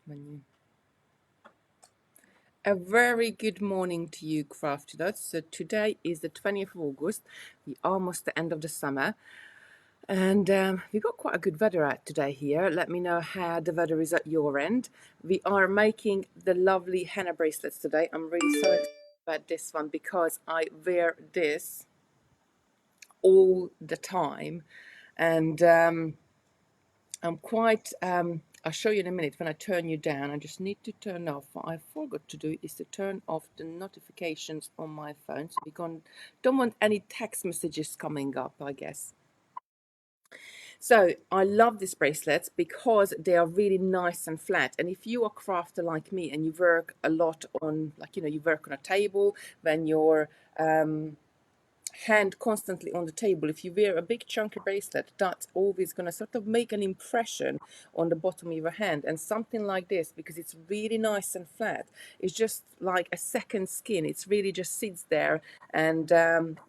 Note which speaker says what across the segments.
Speaker 1: menu. A very good morning to you, Crafty. So today is the 20th of August. We're almost the end of the summer. And we got quite a good weather out today here. Let me know how the weather is at your end. We are making the lovely henna bracelets today. I'm really so excited about this one because I wear this all the time. And I'm quite, I'll show you in a minute when I turn you down. I just need to turn off. What I forgot to do is to turn off the notifications on my phone. So we don't want any text messages coming up, I guess. So I love these bracelets because they are really nice and flat. And if you are a crafter like me and you work a lot on, like, you work on a table, when you're hand constantly on the table, if you wear a big chunky bracelet, that's always going to sort of make an impression on the bottom of your hand. And something like this, because it's really nice and flat, it's just like a second skin. It's really just sits there and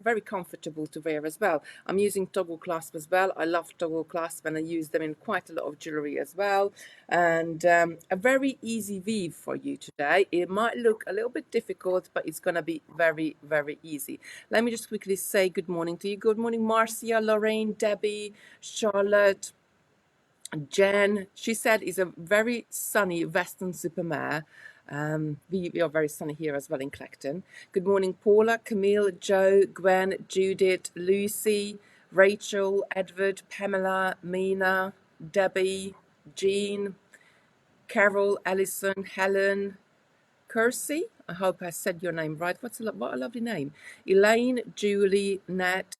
Speaker 1: very comfortable to wear as well. I'm using toggle clasp as well. I love toggle clasp and I use them in quite a lot of jewelry as well. And a very easy weave for you today. It might look a little bit difficult, but it's going to be very, very easy. Let me just quickly say good morning to you. Good morning, Marcia, Lorraine, Debbie, Charlotte, Jen. She said it's a very sunny Weston-super-Mare. We are very sunny here as well in Clacton. Good morning, Paula, Camille, Joe, Gwen, Judith, Lucy, Rachel, Edward, Pamela, Mina, Debbie, Jean, Carol, Alison, Helen, Kirsty. I hope I said your name right. What a lovely name. Elaine, Julie, Nat,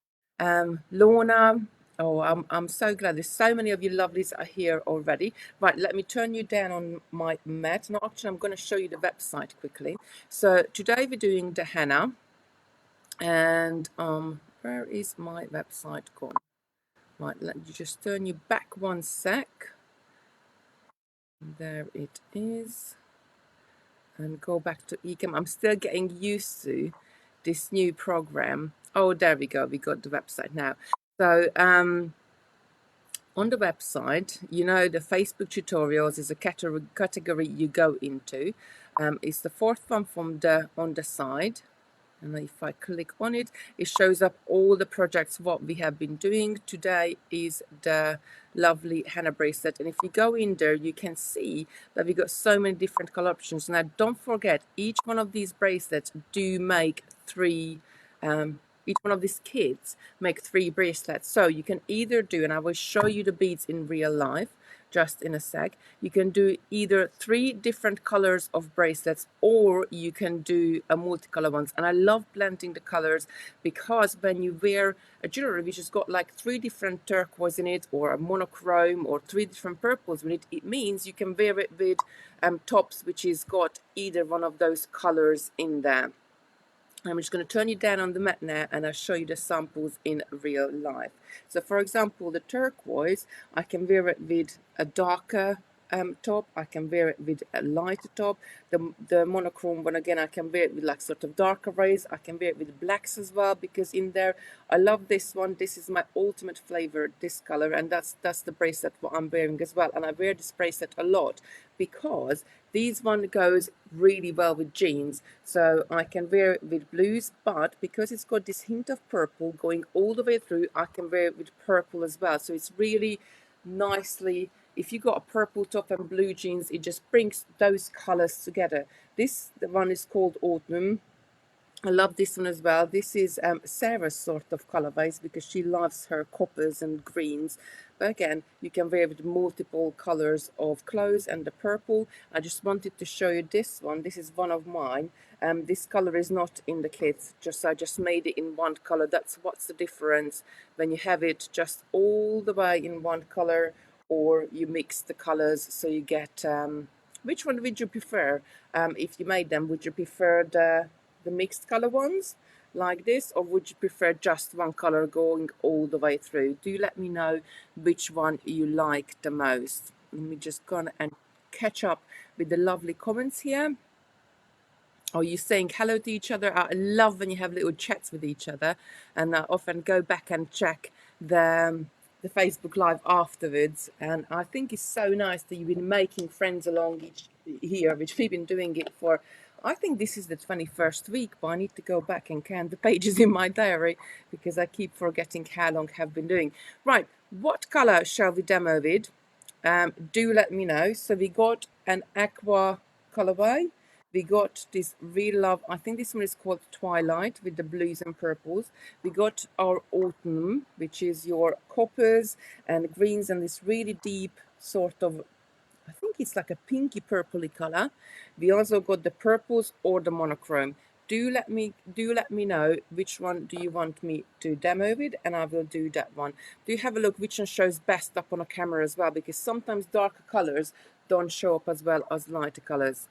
Speaker 1: Lorna. Oh, I'm so glad. There's so many of you lovelies are here already. Right, let me turn you down on my mat. No, actually, I'm going to show you the website quickly. So today we're doing the henna. And where is my website gone? Right, let me just turn you back one sec. There it is. And go back to Ecam. I'm still getting used to this new program. Oh, there we go. We got the website now. So on the website, the Facebook tutorials is a category you go into. It's the fourth one from on the side. And if I click on it, it shows up all the projects, what we have been doing. Today is the lovely henna bracelet. And if you go in there, you can see that we got so many different color options. Now, don't forget, each one of these bracelets do make three, each one of these kits make 3 bracelets. So you can either do, and I will show you the beads in real life, just in a sec. You can do either 3 different colors of bracelets, or you can do a multicolor ones. And I love blending the colors because when you wear a jewelry which has got like 3 different turquoise in it, or a monochrome, or 3 different purples in it, it means you can wear it with tops which has got either one of those colors in there. I'm just going to turn you down on the mat now and I'll show you the samples in real life. So for example, the turquoise, I can wear it with a darker top, I can wear it with a lighter top. The monochrome one, again, I can wear it with like sort of darker rays. I can wear it with blacks as well, because in there, I love this one. This is my ultimate flavor, this color, and that's the bracelet what I'm wearing as well. And I wear this bracelet a lot because these one goes really well with jeans. So I can wear it with blues, but because it's got this hint of purple going all the way through, I can wear it with purple as well. So it's really nicely, if you got a purple top and blue jeans, it just brings those colors together. The one is called Autumn. I love this one as well. This is Sarah's sort of colorways because she loves her coppers and greens. But again, you can wear with multiple colors of clothes. And the purple, I just wanted to show you this one. This is one of mine. This color is not in the kit. I just made it in one color. That's what's the difference when you have it just all the way in one color, or you mix the colors so you get which one would you prefer? If you made them, would you prefer the mixed color ones like this, or would you prefer just one color going all the way through? Do let me know which one you like the most. Let me just go on and catch up with the lovely comments here. Are you saying hello to each other? I love when you have little chats with each other, and I often go back and check the the Facebook Live afterwards, and I think it's so nice that you've been making friends along each here, which we've been doing it for. I think this is the 21st week, but I need to go back and count the pages in my diary because I keep forgetting how long I've been doing. Right, what color shall we demo with? Do let me know. So we got an aqua colorway. We got this real love, I think this one is called Twilight with the blues and purples. We got our autumn, which is your coppers and greens and this really deep sort of, I think it's like a pinky purpley color. We also got the purples or the monochrome. Do let me know which one do you want me to demo with, and I will do that one. Do have a look which one shows best up on a camera as well, because sometimes darker colors don't show up as well as lighter colors.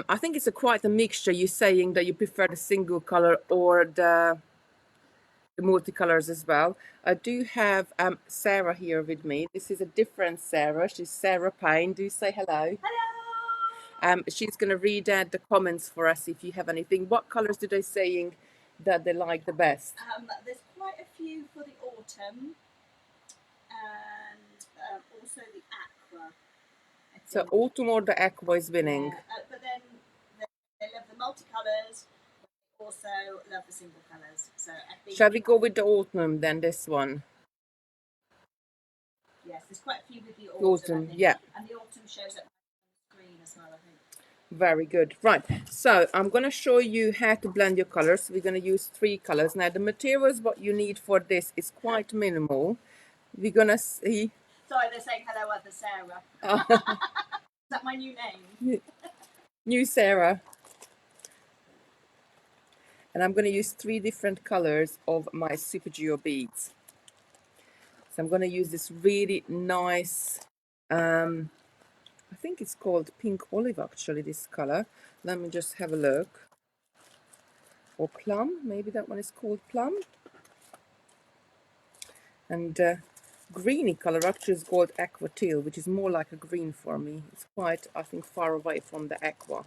Speaker 1: I think it's quite a mixture. You're saying that you prefer the single color or the multicolors as well. I do have Sarah here with me. This is a different Sarah. She's Sarah Payne. Do say hello.
Speaker 2: Hello.
Speaker 1: She's going to read out the comments for us if you have anything. What colors do they saying that they like the best?
Speaker 2: There's quite a few for the autumn and also the aqua.
Speaker 1: So autumn or the aqua is winning.
Speaker 2: Yeah, but then they love the multicolours, also love the single colours. So I think.
Speaker 1: Shall we go with the autumn then, this one?
Speaker 2: Yes, there's quite a few with the autumn.
Speaker 1: Yeah.
Speaker 2: And the autumn shows up on the screen as well, I think.
Speaker 1: Very good. Right, so I'm going to show you how to blend your colors. We're going to use 3 colors. Now the materials what you need for this is quite minimal. We're going to see.
Speaker 2: Sorry, they're saying hello, other Sarah. Is that my new name?
Speaker 1: New Sarah. And I'm going to use 3 different colors of my Super Geo beads. So I'm going to use this really nice, I think it's called pink olive actually, this color. Let me just have a look. Or plum, maybe that one is called plum. And greeny color actually is called aqua teal, which is more like a green for me. It's quite, I think, far away from the aqua.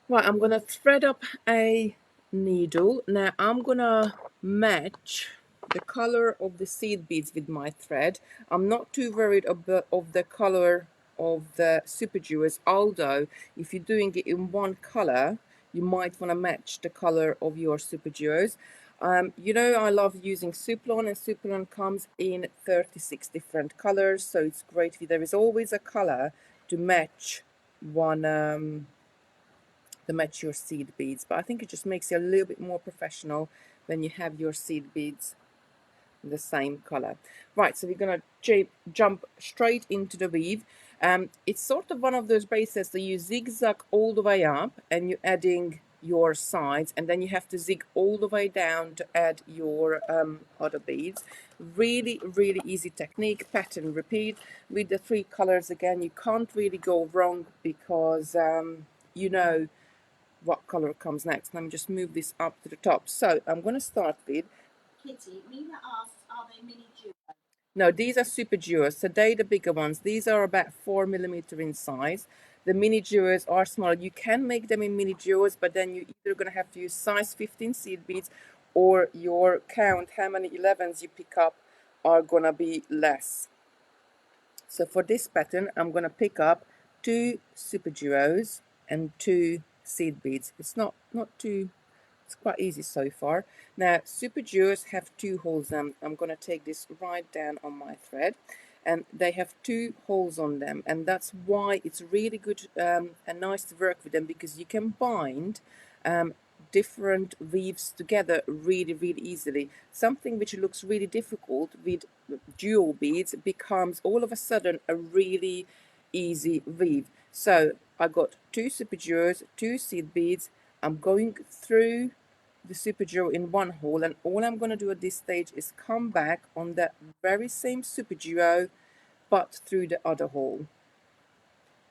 Speaker 1: Right, I'm gonna thread up a needle. Now I'm gonna match the color of the seed beads with my thread. I'm not too worried of the color of the super jewels, although if you're doing it in one color, you might want to match the color of your super jewels. You know, I love using Supplon, and Supplon comes in 36 different colors, so it's great if there is always a color to match one to match your seed beads. But I think it just makes it a little bit more professional when you have your seed beads the same color. Right, so we're gonna jump straight into the weave. It's sort of one of those bracelets that you zigzag all the way up and you're adding your sides, and then you have to zig all the way down to add your other beads. Really easy technique, pattern repeat with the 3 colors. Again, you can't really go wrong because you know what color comes next. Let me just move this up to the top. So I'm going to start with
Speaker 2: Kitty, Mina asks, are they mini duos?
Speaker 1: No, these are super duos, so they're the bigger ones. These are about 4mm in size. The mini duos are smaller. You can make them in mini duos, but then you're either going to have to use size 15 seed beads, or your count, how many 11s you pick up, are going to be less. So for this pattern, I'm going to pick up 2 super duos and 2 seed beads. It's not too, it's quite easy so far. Now super duos have 2 holes in them. I'm going to take this right down on my thread, and they have 2 holes on them, and that's why it's really good and nice to work with them, because you can bind different weaves together really easily. Something which looks really difficult with dual beads becomes all of a sudden a really easy weave. So I got 2 super duos, 2 seed beads. I'm going through the super duo in one hole, and all I'm going to do at this stage is come back on the very same super duo but through the other hole.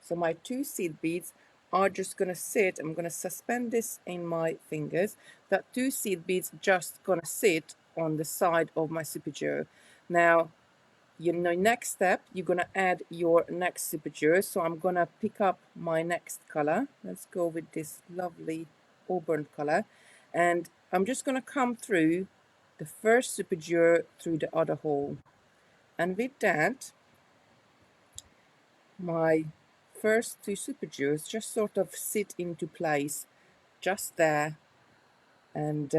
Speaker 1: So my 2 seed beads are just going to sit. I'm going to suspend this in my fingers. That 2 seed beads just going to sit on the side of my super duo. Now, you know, next step, you're going to add your next super duo. So I'm going to pick up my next color. Let's go with this lovely auburn color, and I'm just going to come through the the first super duo through the other hole. And with that, my first two super duos just sort of sit into place just there. And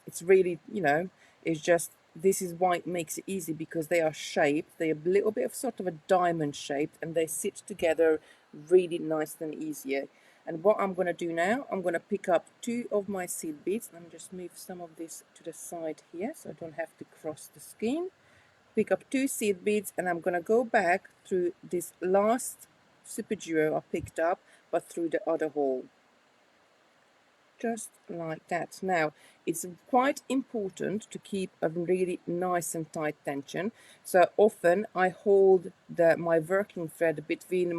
Speaker 1: it's really, you know, it's just, this is why it makes it easy, because they are shaped, they're a little bit of sort of a diamond shaped, and they sit together really nice and easier. And what I'm going to do now, I'm going to pick up two of my seed beads. Let me just move some of this to the side here so I don't have to cross the skein. Pick up two seed beads, and I'm going to go back through this last super duo I picked up, but through the other hole. Just like that. Now, it's quite important to keep a really nice and tight tension. So often I hold my working thread between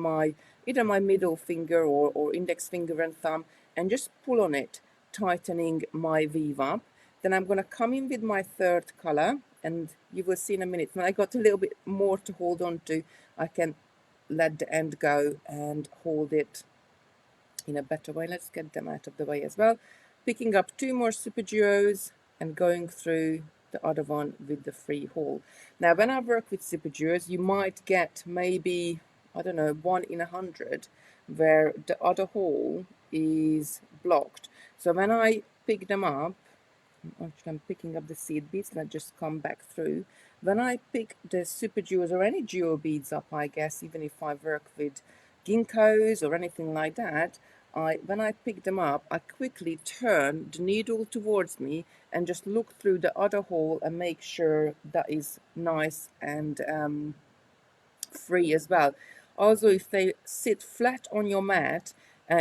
Speaker 1: either my middle finger or index finger and thumb, and just pull on it, tightening my weave up. Then I'm going to come in with my third color, and you will see in a minute when I got a little bit more to hold on to, I can let the end go and hold it in a better way. Let's get them out of the way as well. Picking up two more super duos and going through the other one with the free hole. Now, when I work with super duos, you might get maybe, I don't know, 1 in 100 where the other hole is blocked. So when I pick them up, actually I'm picking up the seed beads and I just come back through. When I pick the super duos or any duo beads up, I guess, even if I work with ginkgos or anything like that, when I pick them up, I quickly turn the needle towards me and just look through the other hole and make sure that is nice and free as well. Also, if they sit flat on your mat,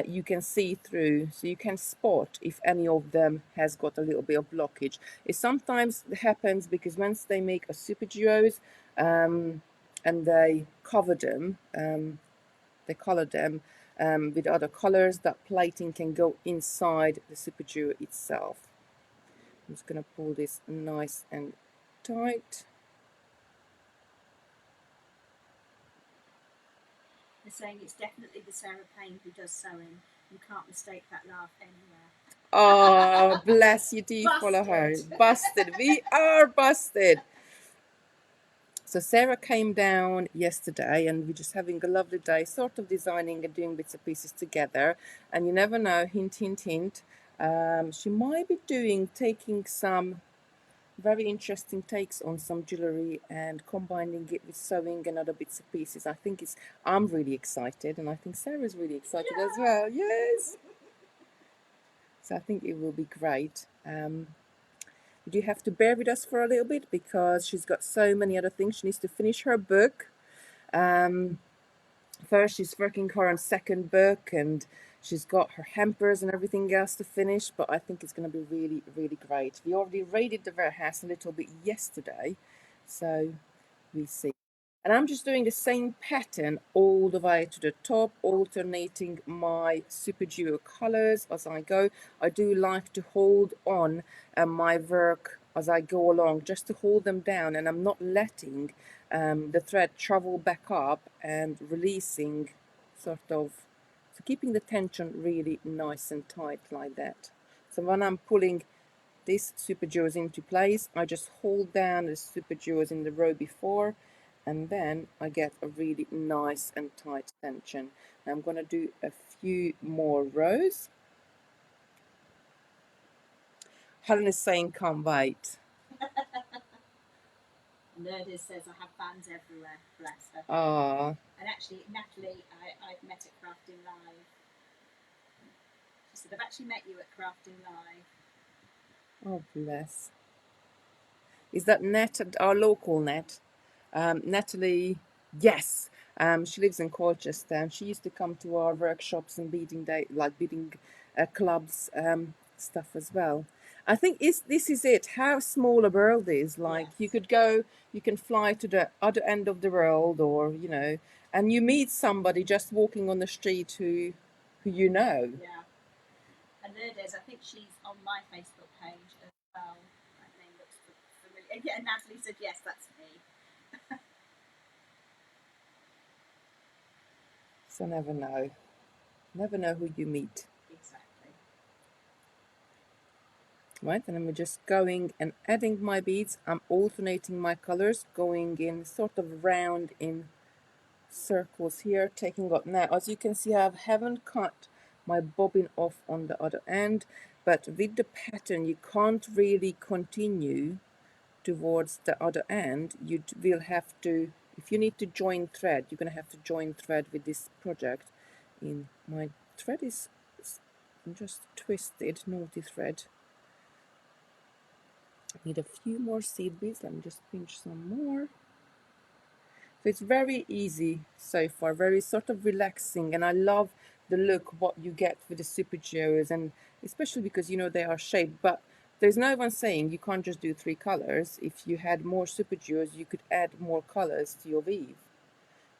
Speaker 1: you can see through, so you can spot if any of them has got a little bit of blockage. It sometimes happens because once they make a super duos and they cover them, they color them with other colors, that plating can go inside the super duo itself. I'm just going to pull this nice and tight.
Speaker 2: They're saying it's definitely the Sarah Payne who does sewing. You can't mistake that laugh anywhere.
Speaker 1: Oh, bless you. Do you follow her? Busted. We are busted. So Sarah came down yesterday and we're just having a lovely day, sort of designing and doing bits and pieces together. And you never know, hint, hint, hint. She might be taking some very interesting takes on some jewellery and combining it with sewing and other bits and pieces. I'm really excited, and I think Sarah's really excited as well. Yes. So I think it will be great. You do have to bear with us for a little bit because she's got so many other things. She needs to finish her book. First, she's working her on second book, and she's got her hampers and everything else to finish. But I think it's going to be really, really great. We already raided the warehouse a little bit yesterday, so we see. And I'm just doing the same pattern all the way to the top, alternating my super duo colors as I go. I do like to hold on my work as I go along, just to hold them down, and I'm not letting the thread travel back up and releasing, sort of, so keeping the tension really nice and tight like that. So when I'm pulling this super duos into place, I just hold down the super duos in the row before, and then I get a really nice and tight tension. Now I'm going to do a few more rows. Helen is saying can't wait.
Speaker 2: Nerdis says I have fans everywhere. Bless her.
Speaker 1: Ah.
Speaker 2: And actually, Natalie, I've met at Crafting Live. She said, I've actually met you at Crafting Live.
Speaker 1: Oh, bless. Is that Net, our local Net? Natalie, yes. She lives in Colchester, and she used to come to our workshops and beading day, like beading clubs stuff as well. I think this is it. How small a world is. Like,
Speaker 2: Yes.
Speaker 1: you can fly to the other end of the world, or and you meet somebody just walking on the street who you know.
Speaker 2: Yeah. And Nerdis, I think she's on my Facebook page as well. That name looks familiar. Yeah, Natalie said, yes, that's me.
Speaker 1: So never know. Never know who you meet.
Speaker 2: Exactly.
Speaker 1: Right, and I'm just going and adding my beads. I'm alternating my colors, going in sort of round in circles here, taking up. Now, as you can see, I haven't cut my bobbin off on the other end, but with the pattern, you can't really continue towards the other end. You will have to, if you need to join thread, you're going to have to join thread with this project. In my thread is just twisted, naughty thread. Need a few more seed beads. Let me just pinch some more. So it's very easy so far, very sort of relaxing, and I love the look what you get with the super geos, and especially because you know they are shaped. But there's no one saying you can't just do 3 colors. If you had more super geos, you could add more colors to your weave.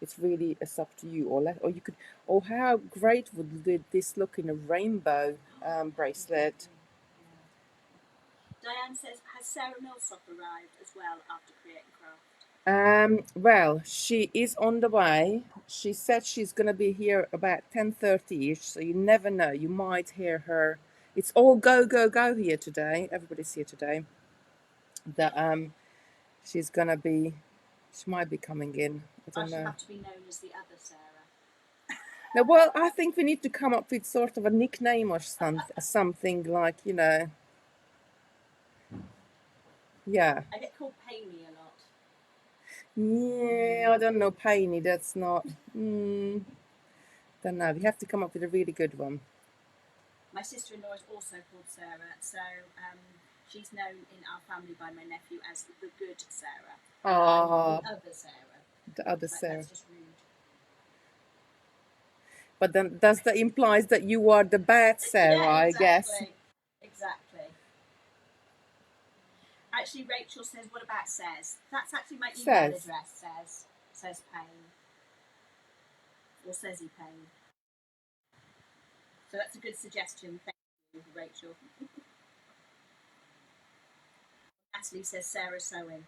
Speaker 1: It's really up to you, or you could. Oh, how great would this look in a rainbow bracelet?
Speaker 2: Diane says, has Sarah Millsop arrived as well after Create and Craft?
Speaker 1: Well, she is on the way. She said she's gonna be here about 10:30ish, so you never know. You might hear her. It's all go, go, go here today. Everybody's here today. That she's gonna be. She might be coming in. I don't know.
Speaker 2: Have to be known as the other Sarah.
Speaker 1: Now, well, I think we need to come up with sort of a nickname or something like, you know. Yeah.
Speaker 2: I get called Painy a lot.
Speaker 1: Yeah, I don't know, Painy. That's not. Don't know. We have to come up with a really good one.
Speaker 2: My sister-in-law is also called Sarah, so she's known in our family by my nephew as the good Sarah.
Speaker 1: Oh,
Speaker 2: the other Sarah.
Speaker 1: the other Sarah.
Speaker 2: That's just rude.
Speaker 1: But then does that implies that you are the bad Sarah,
Speaker 2: yeah, exactly.
Speaker 1: I guess.
Speaker 2: Exactly. Actually, Rachel says, what about says? That's actually my email
Speaker 1: Says.
Speaker 2: address, says Payne. Or says he Payne. So that's a good suggestion. Thank you, Rachel. Natalie says Sarah sewing.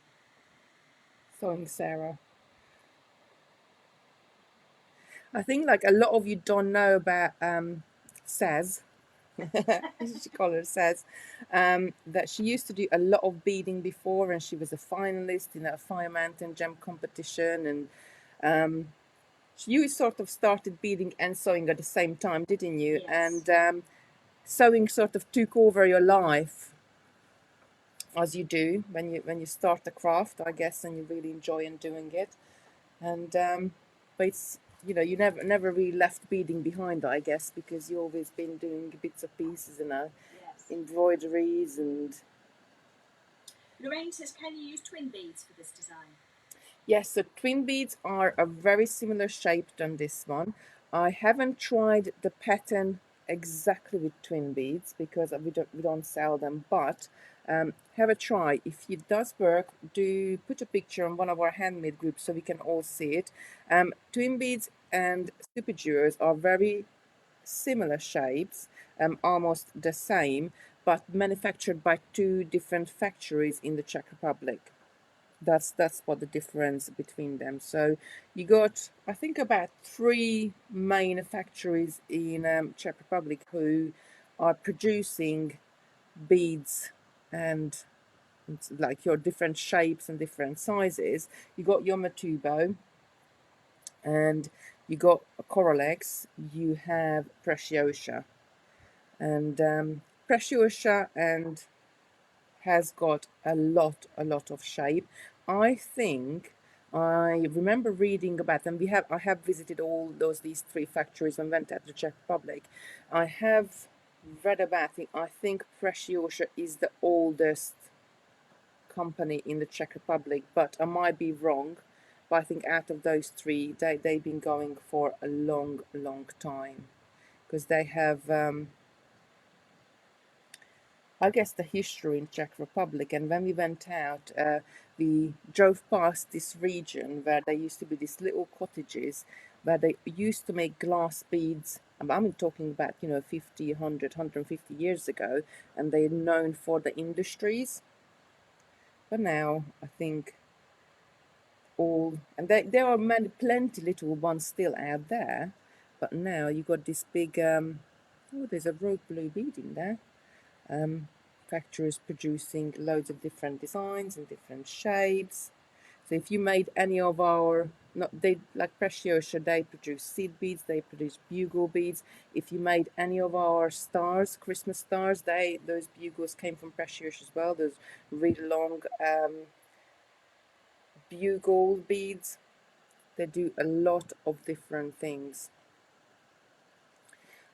Speaker 1: Sewing Sarah. I think like a lot of you don't know about Says. She call her Says. That she used to do a lot of beading before, and she was a finalist in a Fire Mountain Gem competition, and you sort of started beading and sewing at the same time, didn't you?
Speaker 2: Yes.
Speaker 1: And sewing sort of took over your life, as you do when you start a craft, I guess, and you really enjoy doing it. And but it's, you know, you never really left beading behind, I guess, because you always been doing bits of pieces and
Speaker 2: Yes.
Speaker 1: embroideries. And
Speaker 2: Lorraine says, can you use twin beads for this design?
Speaker 1: yes, so twin beads are a very similar shape than this one. I haven't tried the pattern exactly with twin beads because we don't sell them, but have a try. If it does work, do put a picture on one of our handmade groups so we can all see it. Twin beads and super duos are very similar shapes, almost the same, but manufactured by 2 different factories in the Czech Republic. That's what the difference between them. So you got, I think, about 3 main factories in Czech Republic who are producing beads and like your different shapes and different sizes. You got your Matubo, and you got Coralex, you have Preciosa, and Preciosa and has got a lot of shape. I think I remember reading about them. I have visited all these 3 factories and went at the Czech Republic. I have read about it. I think Preciosa is the oldest company in the Czech Republic, but I might be wrong. But I think out of those 3, they've been going for a long time, because they have I guess the history in Czech Republic. And when we went out, we drove past this region where there used to be these little cottages where they used to make glass beads. I'm talking about, 50, 100, 150 years ago, and they're known for the industries. But now I think and there are plenty little ones still out there, but now you got this big, there's a rope blue bead in there. manufacturers producing loads of different designs and different shapes. So if you made any of our, not they like Preciosa, they produce seed beads, they produce bugle beads. If you made any of our stars, Christmas stars, those bugles came from Preciosa as well. Those really long bugle beads. They do a lot of different things.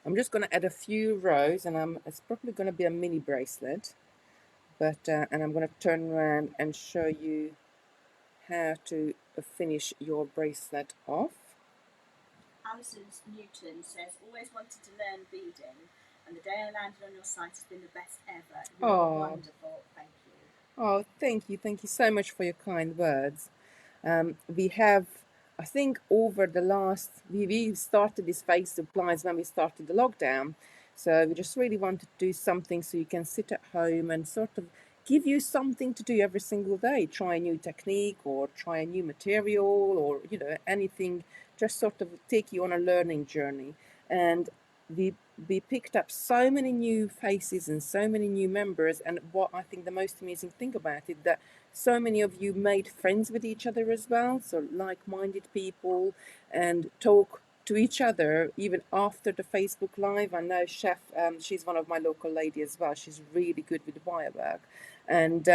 Speaker 1: I'm just going to add a few rows, and it's probably going to be a mini bracelet, but and I'm going to turn around and show you how to finish your bracelet off.
Speaker 2: Alison Newton says, always wanted to learn beading, and the day I landed on your site has been the best ever. You're wonderful. Thank you.
Speaker 1: Oh, thank you. Thank you so much for your kind words. We have, I think, over the last, we started this phase of blinds when we started the lockdown. So we just really wanted to do something so you can sit at home and sort of give you something to do every single day. Try a new technique or try a new material or, anything, just sort of take you on a learning journey. And we picked up so many new faces and so many new members, and what I think the most amazing thing about it, that so many of you made friends with each other as well, so like-minded people, and talk to each other even after the Facebook Live. I know Chef, she's one of my local lady as well, she's really good with wire work, and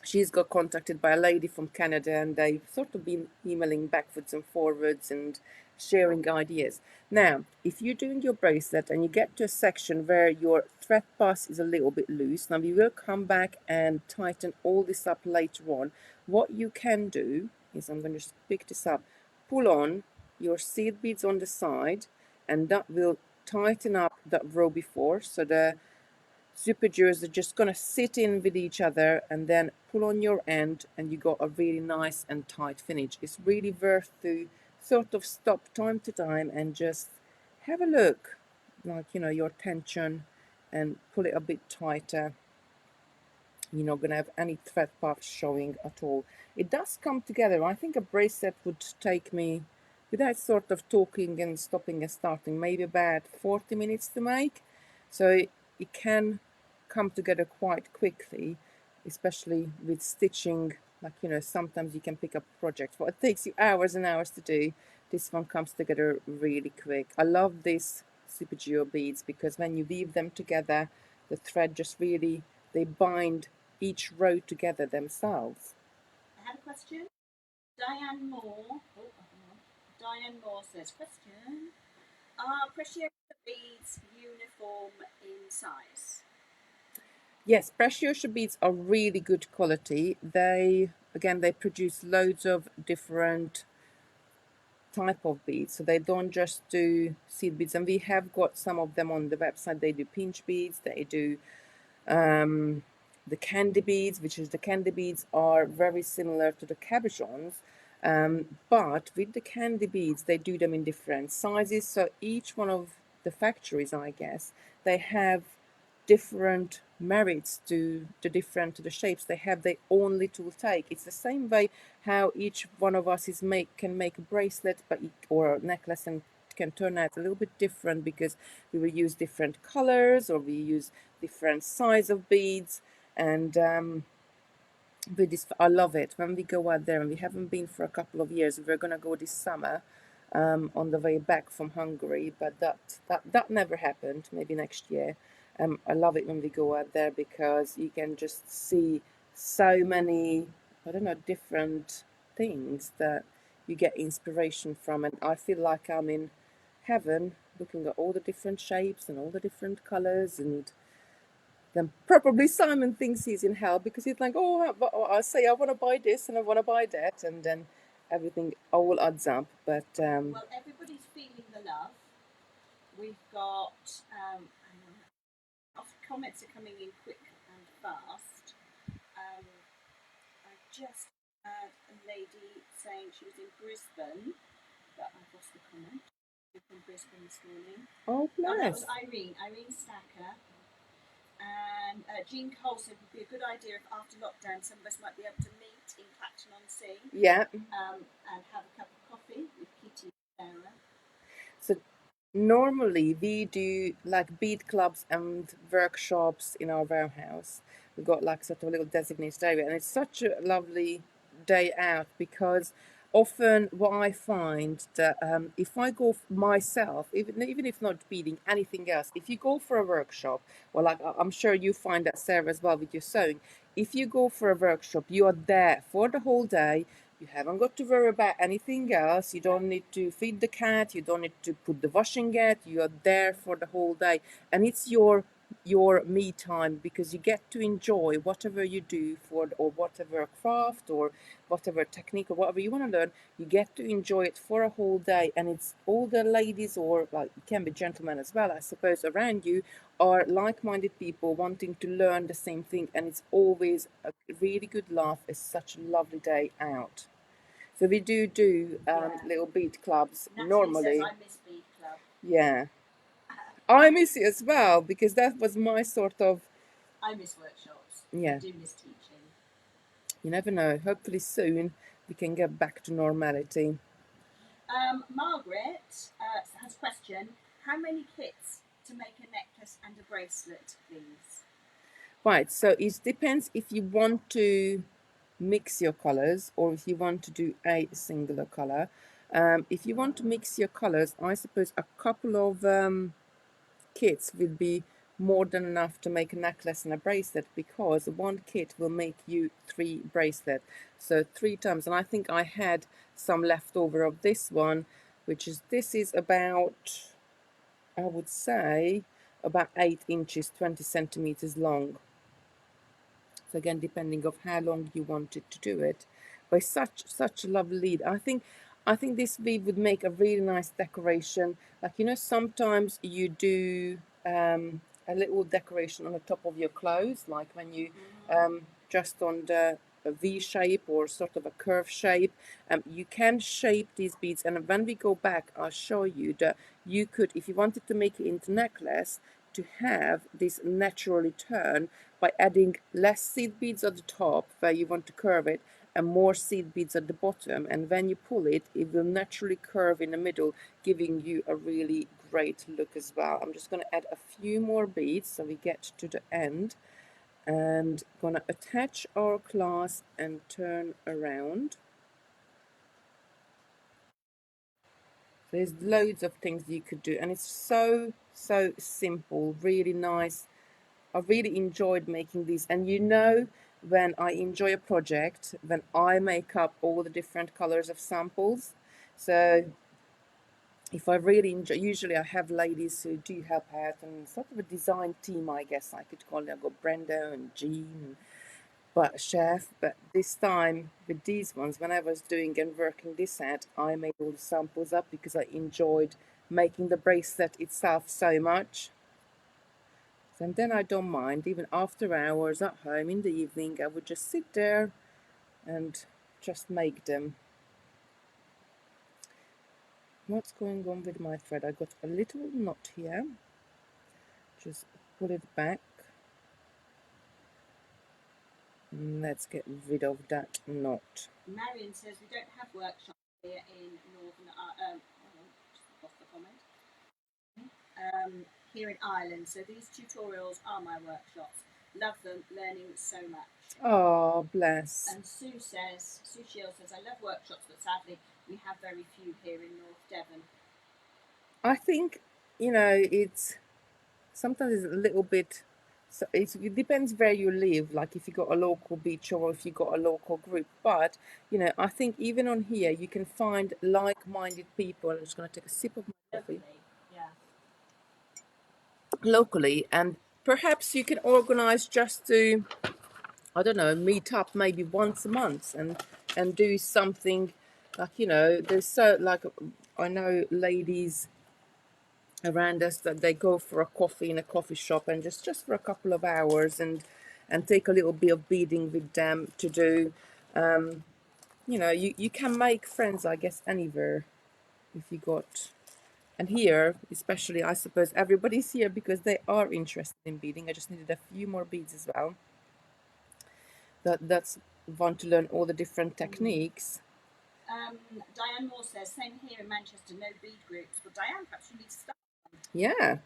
Speaker 1: she's got contacted by a lady from Canada, and they've sort of been emailing backwards and forwards and sharing ideas. Now, if you're doing your bracelet and you get to a section where your thread pass is a little bit loose, now we will come back and tighten all this up later on. What you can do is, I'm going to just pick this up, pull on your seed beads on the side, and that will tighten up that row before, so the super jewels are just going to sit in with each other, and then pull on your end and you got a really nice and tight finish. It's really worth to sort of stop time to time and just have a look, like, your tension, and pull it a bit tighter. You're not going to have any thread puffs showing at all. It does come together. I think a bracelet would take me, without sort of talking and stopping and starting, maybe about 40 minutes to make. So it can come together quite quickly, especially with stitching. Like, sometimes you can pick up projects, but it takes you hours and hours to do. This one comes together really quick. I love these super geo beads because when you weave them together, the thread just really, they bind each row together themselves.
Speaker 2: I have a question. Diane Moore. Diane Moore says, question. Are Preciosa beads uniform in size?
Speaker 1: Yes, Preciosa beads are really good quality. They produce loads of different type of beads, so they don't just do seed beads, and we have got some of them on the website. They do pinch beads, they do the candy beads, the candy beads are very similar to the cabochons, but with the candy beads, they do them in different sizes. So each one of the factories, I guess, they have different merits to the shapes. They have their own little take. It's the same way how each one of us can make a bracelet, or a necklace, and can turn out a little bit different because we will use different colors or we use different size of beads. And with this, I love it when we go out there, and we haven't been for a couple of years. We're gonna go this summer on the way back from Hungary, but that never happened. Maybe next year. I love it when we go out there because you can just see so many, I don't know, different things that you get inspiration from, and I feel like I'm in heaven looking at all the different shapes and all the different colors. And then probably Simon thinks he's in hell because he's like, oh, I say I want to buy this and I want to buy that, and then everything all adds up. But
Speaker 2: well, everybody's feeling the love. We've got comments are coming in quick and fast. I just had a lady saying she was in Brisbane, but I've lost the comment. She was in Brisbane this morning.
Speaker 1: oh, nice.
Speaker 2: Oh, that was Irene Stacker. And Jean Cole said it would be a good idea if after lockdown some of us might be able to meet in Clacton-on-Sea.
Speaker 1: Yeah.
Speaker 2: And have a cup of coffee with Kitty and Sarah.
Speaker 1: So normally we do like bead clubs and workshops in our warehouse. We've got like sort of a little designated area, and it's such a lovely day out because often what I find that if I go myself, even if not beading anything else, if you go for a workshop, well, like I'm sure you find that, Sarah, as well with your sewing. If you go for a workshop, you are there for the whole day. You haven't got to worry about anything else. You don't need to feed the cat. You don't need to put the washing at. You are there for the whole day, and it's your me time because you get to enjoy whatever you do for or whatever craft or whatever technique or whatever you want to learn. You get to enjoy it for a whole day, and it's all the ladies or like it can be gentlemen as well, I suppose, around you are like-minded people wanting to learn the same thing, and it's always a really good laugh. It's such a lovely day out. So we do little bead clubs
Speaker 2: Natalie
Speaker 1: normally.
Speaker 2: says I miss Bead Club.
Speaker 1: Yeah, I miss it as well because that was my sort of.
Speaker 2: I miss workshops.
Speaker 1: Yeah.
Speaker 2: I do miss teaching.
Speaker 1: You never know. Hopefully soon we can get back to normality.
Speaker 2: Margaret has a question. How many kits to make a necklace and a bracelet, please?
Speaker 1: Right, so it depends if you want to mix your colors or if you want to do a singular color. If you want to mix your colors, I suppose a couple of kits will be more than enough to make a necklace and a bracelet, because one kit will make you 3 bracelets, so 3 times. And I think I had some left over of this one, which is this is about, I would say, about 8 inches, 20 centimeters long. So again, depending of how long you wanted to do it, but such a lovely lead. I think this bead would make a really nice decoration. Like, you know, sometimes you do a little decoration on the top of your clothes, like when you just on the a V shape or sort of a curve shape. You can shape these beads, and when we go back, I'll show you that you could, if you wanted to make it into necklace, to have this naturally turn by adding less seed beads at the top where you want to curve it and more seed beads at the bottom, and when you pull it, it will naturally curve in the middle, giving you a really great look as well. I'm just going to add a few more beads so we get to the end, and going to attach our clasp and turn around. There's loads of things you could do, and it's so simple, really nice. I really enjoyed making these, and you know, when I enjoy a project, when I make up all the different colors of samples. So if I really enjoy, usually I have ladies who do help out, and sort of a design team, I guess I could call it. I've got Brenda and Jean, but chef. But this time with these ones, when I was doing and working this out, I made all the samples up because I enjoyed making the bracelet itself so much. And then I don't mind, even after hours at home in the evening, I would just sit there and just make them. What's going on with my thread? I got a little knot here. Just pull it back. Let's get rid of that knot.
Speaker 2: Marion says we don't have workshops here in Northern just lost the comment. Here in Ireland, so these tutorials are my workshops. Love them, learning so much.
Speaker 1: Oh, bless.
Speaker 2: And Sue Shield says, I love workshops, but sadly we have very few here in North Devon.
Speaker 1: I think, you know, it's sometimes it's a little bit, so it depends where you live, like if you got a local beach or if you got a local group. But, you know, I think even on here you can find like-minded people. I'm just going to take a sip of my coffee.
Speaker 2: Yeah.
Speaker 1: Locally, and perhaps you can organize just to, I don't know, meet up maybe once a month and do something. Like, you know, there's so, like, I know ladies around us that they go for a coffee in a coffee shop and just for a couple of hours and take a little bit of beading with them to do. You know, you can make friends, I guess, anywhere if you got. And here, especially, I suppose everybody's here because they are interested in beading. I just needed a few more beads as well. That's want to learn all the different techniques.
Speaker 2: Diane Moore says, same here in Manchester, no bead groups. But Diane, perhaps you need to start
Speaker 1: Yeah.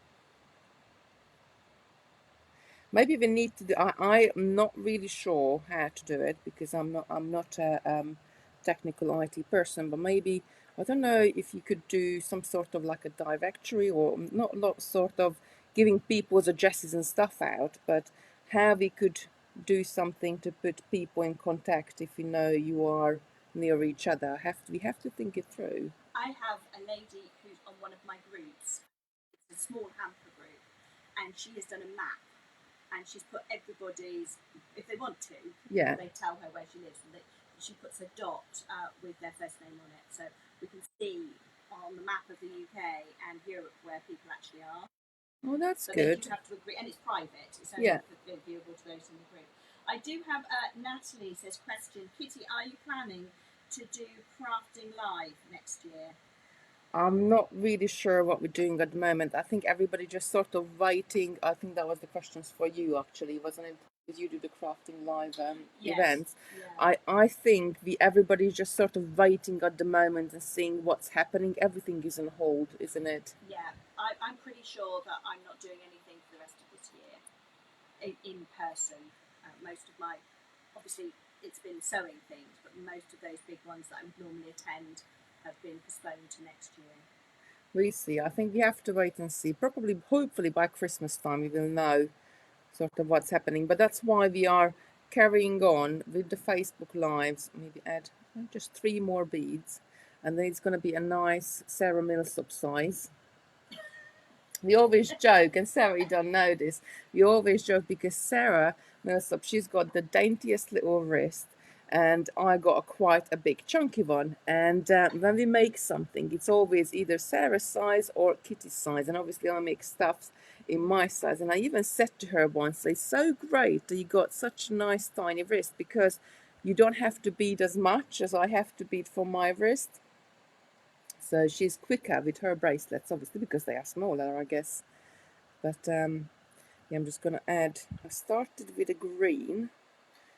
Speaker 1: Maybe we need to do. I'm not really sure how to do it because I'm not a technical IT person. But maybe I don't know if you could do some sort of like a directory or not sort of giving people's addresses and stuff out, but how we could do something to put people in contact if you know you are near each other. We have to think it through.
Speaker 2: I have a lady who's on one of my groups. It's a small hamper group, and she has done a map, and she's put everybody's, if they want to,
Speaker 1: Yeah.
Speaker 2: they tell her where she lives, and she puts a dot with their first name on it, so we can see on the map of the UK and Europe where people actually are.
Speaker 1: Oh, that's
Speaker 2: So then
Speaker 1: good.
Speaker 2: you have to agree, and it's private. It's only
Speaker 1: Yeah.
Speaker 2: viewable to those in the group. I do have Natalie says question. Kitty, are you planning to do crafting live next year?
Speaker 1: I'm not really sure what we're doing at the moment. I think everybody just sort of waiting. I think that was the questions for you actually, wasn't it? Because you do the crafting live
Speaker 2: Yes.
Speaker 1: events.
Speaker 2: Yeah.
Speaker 1: I think everybody's just sort of waiting at the moment and seeing what's happening. Everything is on hold, isn't it?
Speaker 2: Yeah, I'm pretty sure that I'm not doing anything for the rest of this year in person. Most of my, obviously, it's been sewing things, but most of those big ones that I would normally attend have been postponed to next year.
Speaker 1: We see. I think we have to wait and see. Probably, hopefully by Christmas time, we will know sort of what's happening. But that's why we are carrying on with the Facebook Lives. Maybe add just 3 more beads. And then it's going to be a nice Sarah Millsop size. We always joke, and Sarah, you don't know this, we always joke because Sarah Millsop, she's got the daintiest little wrist, and I got quite a big chunky one. And when we make something, it's always either Sarah's size or Kitty's size. And obviously, I make stuffs in my size. And I even said to her once, it's so great that you got such a nice tiny wrist because you don't have to bead as much as I have to bead for my wrist. So she's quicker with her bracelets, obviously, because they are smaller, I guess. But yeah, I'm just going to add, I started with a green.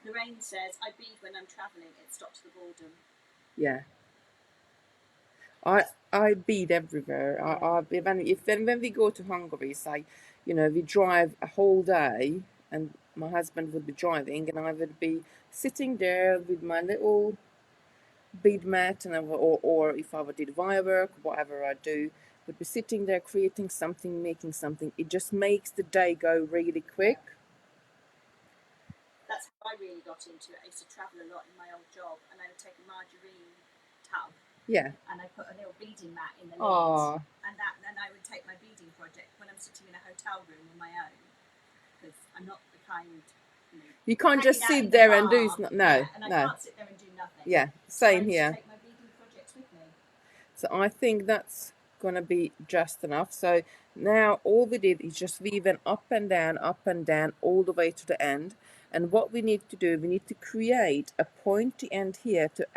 Speaker 2: Lorraine says, I bead when I'm travelling, it stops the boredom.
Speaker 1: Yeah. I bead everywhere. When we go to Hungary, say, we drive a whole day, and my husband would be driving, and I would be sitting there with my little bead mat, and or if I did wire work, whatever I do, would be sitting there creating something, making something. It just makes the day go really quick.
Speaker 2: That's how I really got into it. I used to travel a lot in my old job, and I would take a margarine tub.
Speaker 1: Yeah.
Speaker 2: And I put a little beading mat in the lid.
Speaker 1: Aww.
Speaker 2: And then I would take my beading project when I'm sitting in a hotel room on my own. Because I'm not the kind,
Speaker 1: you can't just sit there and do no.
Speaker 2: And I can't sit there and do nothing.
Speaker 1: Yeah, same
Speaker 2: so I
Speaker 1: here.
Speaker 2: Take my beading projects with me.
Speaker 1: So I think that's gonna be just enough. So now all we did is just weaving up and down, all the way to the end. And what we need to do, we need to create a pointy end here to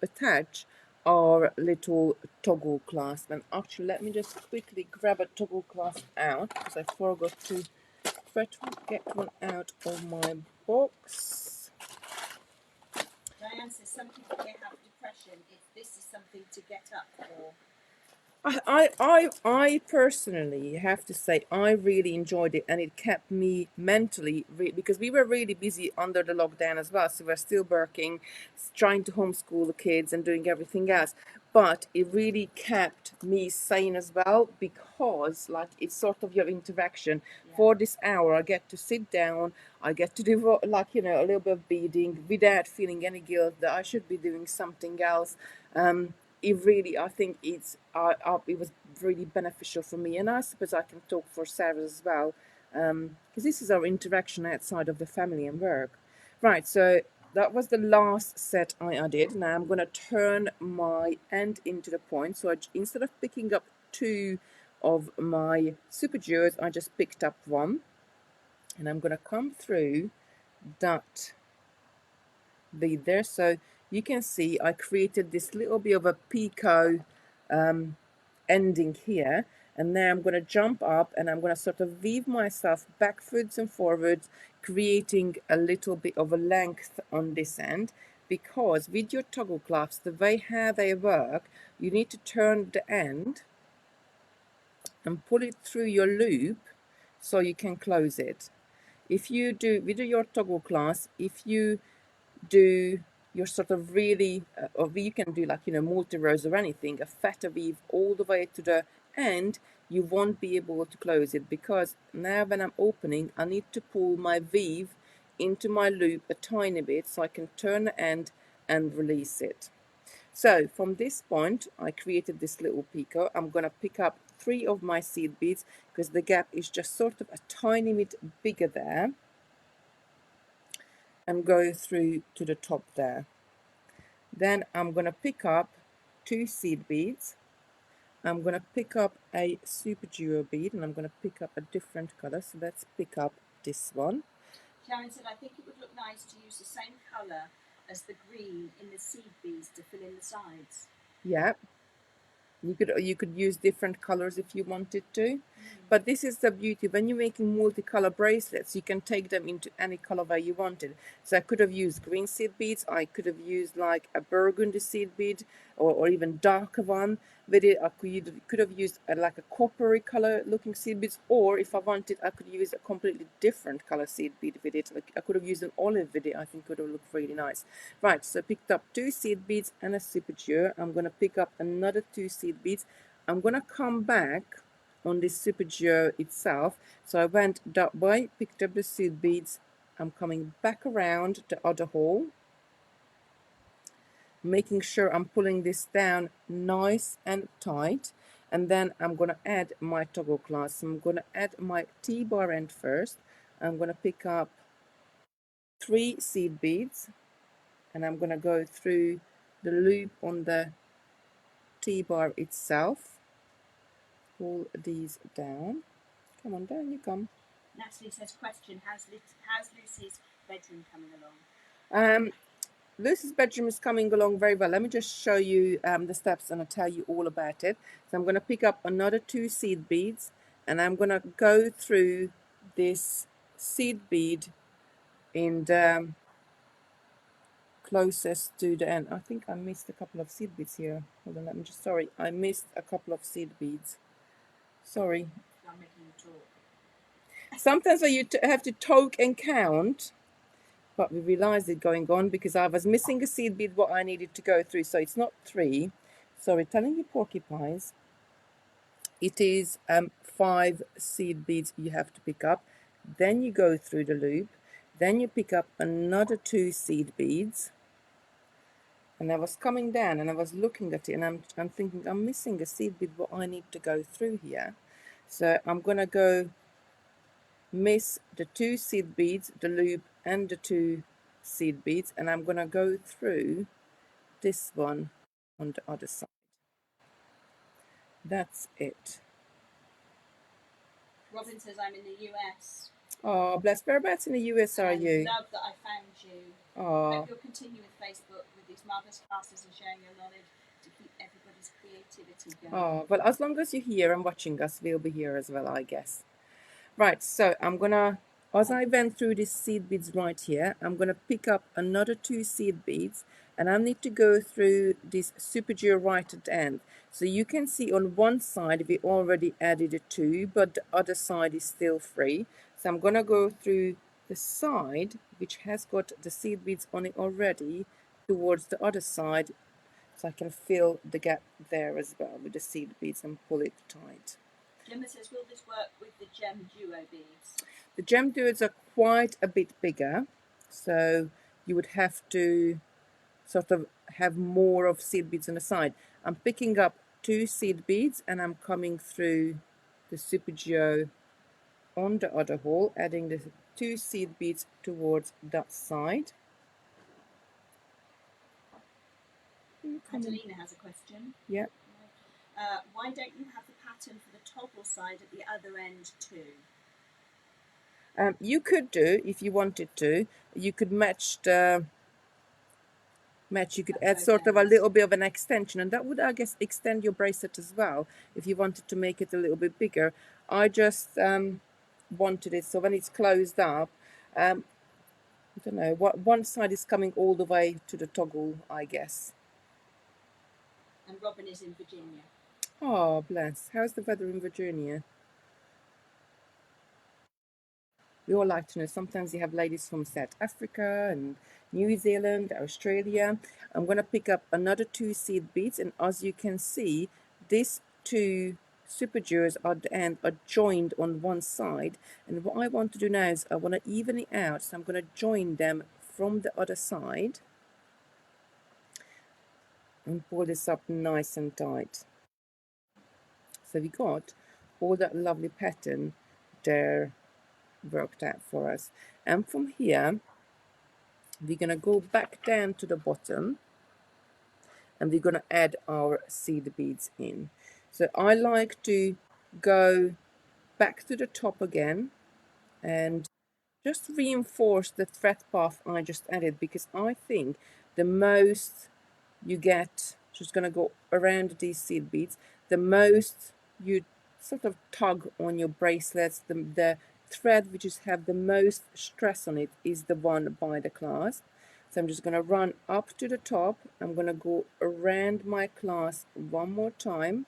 Speaker 1: attach our little toggle clasp. And actually, let me just quickly grab a toggle clasp out because I forgot to get one out of my box.
Speaker 2: Diane says some people may have depression if this is something to get up for.
Speaker 1: I personally have to say I really enjoyed it, and it kept me mentally because we were really busy under the lockdown as well, so we're still working, trying to homeschool the kids and doing everything else, but it really kept me sane as well because like it's sort of your interaction. For this hour I get to sit down, I get to do like a little bit of beading without feeling any guilt that I should be doing something else. It really, I think it was really beneficial for me, and I suppose I can talk for Sarah as well, because this is our interaction outside of the family and work. Right, so that was the last set I did. Now I'm going to turn my end into the point. So instead of picking up 2 of my super duos, I just picked up 1, and I'm going to come through that bead there. So you can see I created this little bit of a picot ending here, and now I'm going to jump up and I'm going to sort of weave myself backwards and forwards, creating a little bit of a length on this end, because with your toggle clasps, the way how they work, you need to turn the end and pull it through your loop so you can close it. If you do, with your toggle class, if you do your sort of really, or you can do like, multi-rows or anything, a fatter weave all the way to the end, you won't be able to close it, because now when I'm opening, I need to pull my weave into my loop a tiny bit so I can turn the end and release it. So from this point, I created this little picot. I'm going to pick up 3 of my seed beads because the gap is just sort of a tiny bit bigger there, and go through to the top there. Then I'm going to pick up 2 seed beads. I'm going to pick up a super duo bead, and I'm going to pick up a different color. So let's pick up this one.
Speaker 2: Sharon said, I think it would look nice to use the same colour as the green in the seed beads to fill in the sides.
Speaker 1: Yeah. You could use different colors if you wanted to, but this is the beauty. When you're making multicolor bracelets, you can take them into any colorway you wanted. So I could have used green seed beads, I could have used like a burgundy seed bead, or even darker one with it. I could have used like a coppery color looking seed beads, or if I wanted, I could use a completely different color seed bead with it. Like I could have used an olive with it. I think it would have looked really nice. Right, so I picked up 2 seed beads and a super duo. I'm going to pick up another 2 seed beads. I'm going to come back on this super duo itself. So I went that way, picked up the seed beads. I'm coming back around the other hole, making sure I'm pulling this down nice and tight. And then I'm going to add my toggle class. I'm going to add my T-bar end first. I'm going to pick up 3 seed beads, and I'm going to go through the loop on the T-bar itself. Pull these down. Come on, down you come.
Speaker 2: Natalie says, question, how's Lucy's bedroom coming along?
Speaker 1: Lucy's bedroom is coming along very well. Let me just show you the steps, and I'll tell you all about it. So I'm going to pick up another 2 seed beads, and I'm going to go through this seed bead in the closest to the end. I think I missed a couple of seed beads here. Hold on, let me just, sorry, I missed a couple of seed beads. Sorry.
Speaker 2: I'm making you talk.
Speaker 1: Sometimes you have to talk and count, but we realized it going on because I was missing a seed bead what I needed to go through. So it's not 3. Sorry, telling you porcupines. It is 5 seed beads you have to pick up. Then you go through the loop. Then you pick up another 2 seed beads. And I was coming down and I was looking at it, and I'm thinking I'm missing a seed bead what I need to go through here. So I'm gonna go miss the 2 seed beads, the loop and the 2 seed beads, and I'm gonna go through this one on the other side. That's it.
Speaker 2: Robin says, I'm in the US.
Speaker 1: Oh, bless. Whereabouts in the US are you?
Speaker 2: Love that I found you.
Speaker 1: Oh.
Speaker 2: Hope you'll continue with Facebook with these marvellous classes and sharing your knowledge to keep everybody's creativity going.
Speaker 1: Oh, well, as long as you're here and watching us, we'll be here as well, I guess. Right, so I'm gonna, as I went through these seed beads right here, I'm gonna pick up another 2 seed beads, and I need to go through this super duo right at the end. So you can see on one side we already added a 2, but the other side is still free. So I'm gonna go through the side which has got the seed beads on it already towards the other side, so I can fill the gap there as well with the seed beads and pull it tight.
Speaker 2: Gemma says, will this work with the gem duo beads?
Speaker 1: The gem duos are quite a bit bigger, so you would have to sort of have more of seed beads on the side. I'm picking up 2 seed beads and I'm coming through the super duo on the other hole, adding the 2 seed beads towards that side.
Speaker 2: Catalina has a question.
Speaker 1: Yeah.
Speaker 2: Why don't you have the pattern for the toggle side at the other end too?
Speaker 1: You could do, if you wanted to, you could you could add sort of a little bit of an extension, and that would, I guess, extend your bracelet as well if you wanted to make it a little bit bigger. I just wanted it so when it's closed up, I don't know, what one side is coming all the way to the toggle, I guess.
Speaker 2: And Robin is in Virginia.
Speaker 1: Oh, bless. How's the weather in Virginia? We all like to know. Sometimes you have ladies from South Africa and New Zealand, Australia. I'm going to pick up another two seed beads, and as you can see, these two super jewels at the end are joined on one side. And what I want to do now is I want to even it out, so I'm going to join them from the other side and pull this up nice and tight. So we got all that lovely pattern there worked out for us. And from here, we're going to go back down to the bottom and we're going to add our seed beads in. So I like to go back to the top again and just reinforce the thread path I just added, because I think the most you get, just going to go around these seed beads, the most you sort of tug on your bracelets, the thread which is have the most stress on it is the one by the clasp. So I'm just going to run up to the top. I'm going to go around my clasp one more time.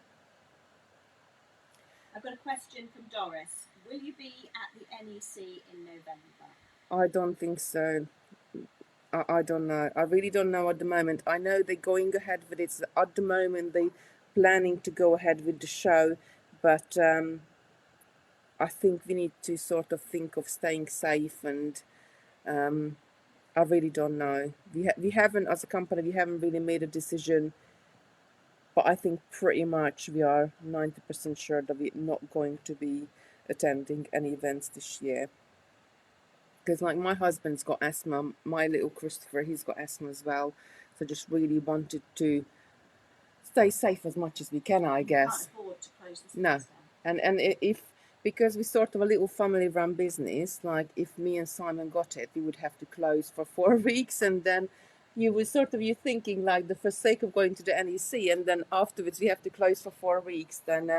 Speaker 2: I've got a question from Doris. Will you be at the NEC in November?
Speaker 1: I don't think so. I don't know. I really don't know at the moment. I know they're going ahead with it. So at the moment, they're planning to go ahead with the show, but I think we need to sort of think of staying safe, and I really don't know. We haven't, as a company, we haven't really made a decision, but I think pretty much we are 90% sure that we're not going to be attending any events this year. Because like my husband's got asthma, my little Christopher, he's got asthma as well. So just really wanted to stay safe as much as we can, I guess.
Speaker 2: Can't afford to close this
Speaker 1: No,
Speaker 2: place down.
Speaker 1: and if, because we're sort of a little family-run business, like if me and Simon got it, we would have to close for 4 weeks, and then you was sort of, you're thinking like the for sake of going to the NEC, and then afterwards we have to close for 4 weeks, then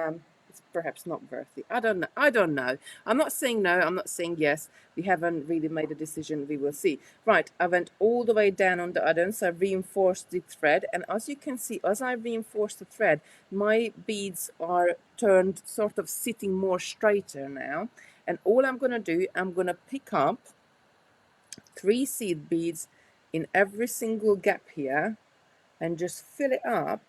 Speaker 1: it's perhaps not worth it. I don't know. I don't know. I'm not saying no. I'm not saying yes. We haven't really made a decision. We will see. Right. I went all the way down on the other end, so I reinforced the thread, and as you can see, as I reinforced the thread, my beads are turned sort of sitting more straighter now. And all I'm going to do, I'm going to pick up 3 seed beads in every single gap here and just fill up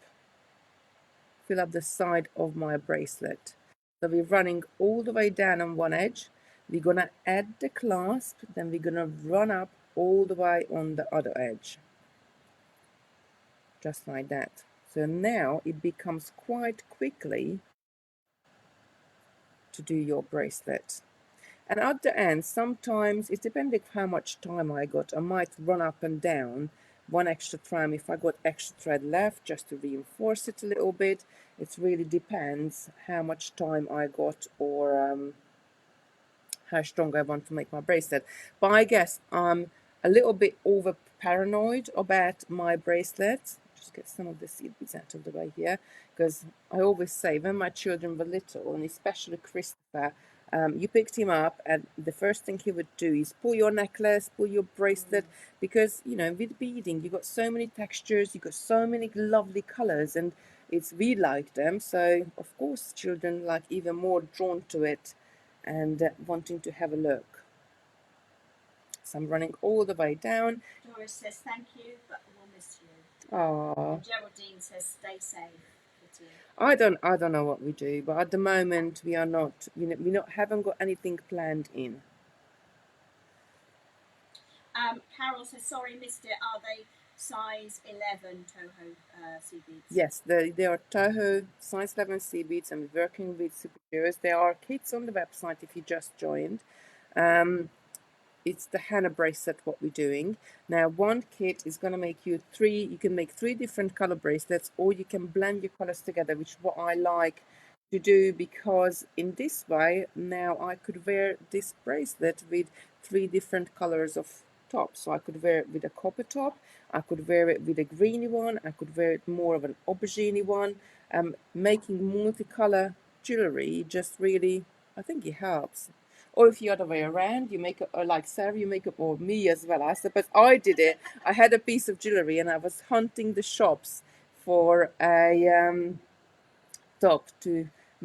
Speaker 1: the side of my bracelet. So we're running all the way down on one edge. We're going to add the clasp, then we're going to run up all the way on the other edge. Just like that. So now it becomes quite quickly to do your bracelet. And at the end, sometimes, it's depending how much time I got, I might run up and down one extra time if I got extra thread left, just to reinforce it a little bit. It really depends how much time I got, or how strong I want to make my bracelet. But I guess I'm a little bit over paranoid about my bracelet. Just get some of the seed beads out of the way here, because I always say when my children were little, and especially Christopher, you picked him up and the first thing he would do is pull your necklace, pull your bracelet, because with beading you got so many textures, you got so many lovely colors, and we like them, so of course children like even more drawn to it and wanting to have a look. So I'm running all the way down.
Speaker 2: Doris says thank you, but we'll miss you.
Speaker 1: Aww.
Speaker 2: And Geraldine says stay safe, Kitty.
Speaker 1: I don't know what we do, but at the moment we are not. Haven't got anything planned in.
Speaker 2: Carol says sorry, missed it. Are they size 11 Toho sea beads?
Speaker 1: Yes, they are Toho size 11 sea beads, and we're working with superheroes. There are kits on the website if you just joined. It's the Hannah bracelet what we're doing. Now one kit is going to make you you can make 3 different color bracelets, or you can blend your colors together, which is what I like to do, because in this way now I could wear this bracelet with 3 different colors of top. So I could wear it with a copper top, I could wear it with a greeny one, I could wear it more of an aubergine one. Making multicolor jewelry just really, I think it helps. Or if you're the other way around, you make it, or like Sarah, you make it, or me as well. I suppose I did it. I had a piece of jewelry and I was hunting the shops for a top to